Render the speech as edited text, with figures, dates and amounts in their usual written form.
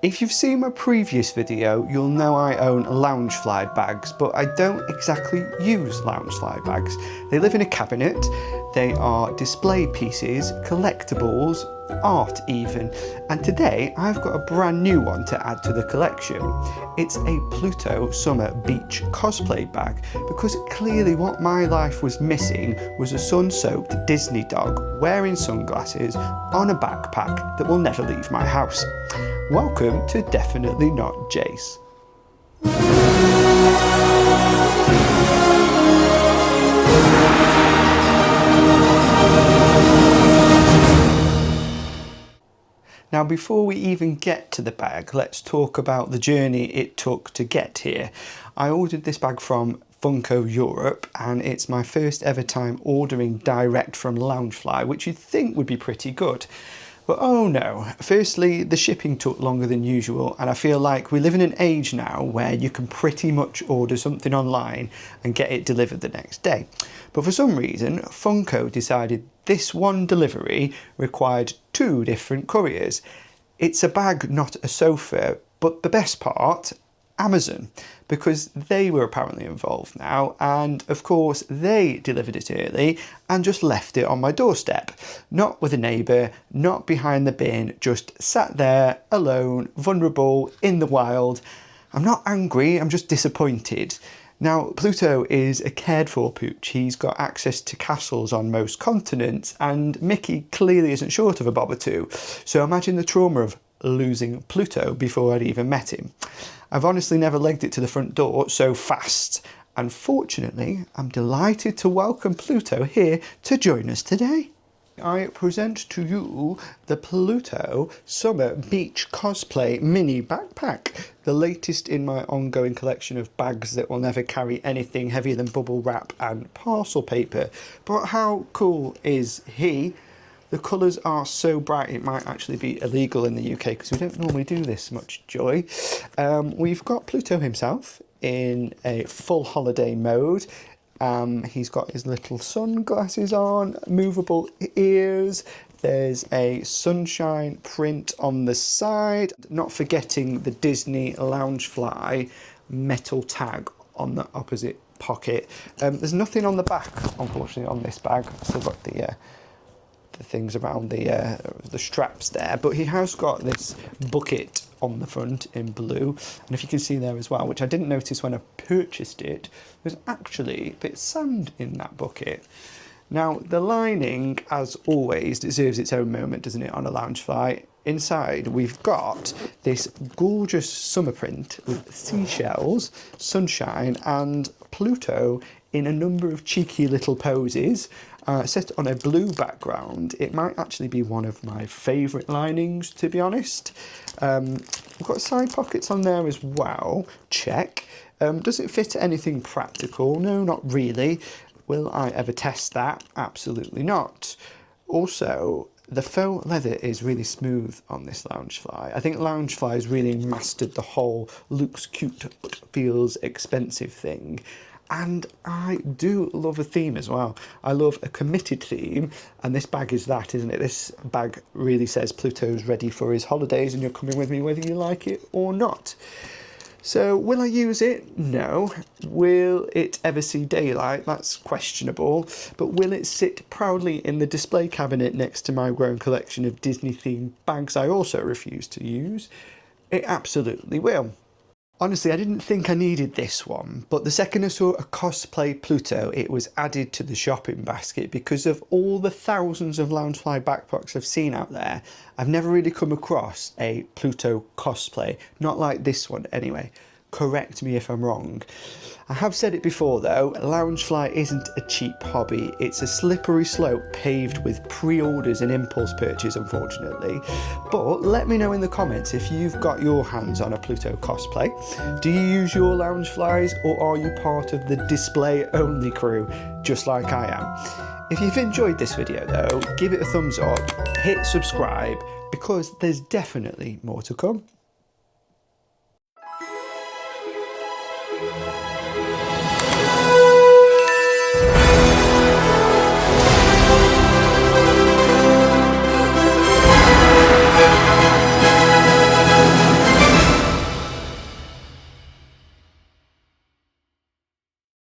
If you've seen my previous video, you'll know I own Loungefly bags, but I don't exactly use Loungefly bags. They live in a cabinet, they are display pieces, collectibles, art even, and today I've got a brand new one to add to the collection. It's a Pluto Summer Beach cosplay bag, because clearly what my life was missing was a sun-soaked Disney dog wearing sunglasses on a backpack that will never leave my house. Welcome to Definitely Not Jace. Now, before we even get to the bag, let's talk about the journey it took to get here. I ordered this bag from Funko Europe, and it's my first ever time ordering direct from Loungefly, which you'd think would be pretty good. But oh no, firstly, the shipping took longer than usual, and I feel like we live in an age now where you can pretty much order something online and get it delivered the next day. But for some reason, Funko decided this one delivery required 2 different couriers. It's a bag, not a sofa, but the best part, Amazon, because they were apparently involved now, and of course they delivered it early and just left it on my doorstep. Not with a neighbour, not behind the bin, just sat there alone, vulnerable, in the wild. I'm not angry, I'm just disappointed. Now, Pluto is a cared for pooch. He's got access to castles on most continents, and Mickey clearly isn't short of a bob or two. So imagine the trauma of losing Pluto before I'd even met him. I've honestly never legged it to the front door so fast, and fortunately I'm delighted to welcome Pluto here to join us today. I present to you the Pluto Summer Beach Cosplay Mini Backpack, the latest in my ongoing collection of bags that will never carry anything heavier than bubble wrap and parcel paper. But how cool is he? The colours are so bright it might actually be illegal in the UK because we don't normally do this much joy. We've got Pluto himself in a full holiday mode. He's got his little sunglasses on, movable ears. There's a sunshine print on the side. Not forgetting the Disney Loungefly metal tag on the opposite pocket. There's nothing on the back, unfortunately, on this bag. Still got the things around the straps there, but he has got this bucket on the front in blue, and if you can see there as well, which I didn't notice when I purchased it, there's actually a bit of sand in that bucket. Now, the lining, as always, deserves its own moment, doesn't it, on a Loungefly. Inside, we've got this gorgeous summer print with seashells, sunshine, and Pluto in a number of cheeky little poses. Set on a blue background. It might actually be one of my favourite linings, to be honest. We've got side pockets on there as well. Check. Does it fit anything practical? No, not really. Will I ever test that? Absolutely not. Also, the faux leather is really smooth on this Loungefly. I think Loungefly has really mastered the whole looks cute but feels expensive thing. And I do love a theme as well. I love a committed theme, and this bag is that, isn't it? This bag really says Pluto's ready for his holidays and you're coming with me whether you like it or not. So, will I use it? No. Will it ever see daylight? That's questionable. But will it sit proudly in the display cabinet next to my growing collection of Disney-themed bags I also refuse to use? It absolutely will. Honestly, I didn't think I needed this one, but the second I saw a cosplay Pluto, it was added to the shopping basket because of all the thousands of Loungefly backpacks I've seen out there. I've never really come across a Pluto cosplay, not like this one anyway. Correct me if I'm wrong. I have said it before though, Loungefly isn't a cheap hobby. It's a slippery slope paved with pre-orders and impulse purchase, unfortunately. But let me know in the comments if you've got your hands on a Pluto cosplay. Do you use your Loungeflies, or are you part of the display only crew, just like I am? If you've enjoyed this video though, give it a thumbs up, hit subscribe, because there's definitely more to come.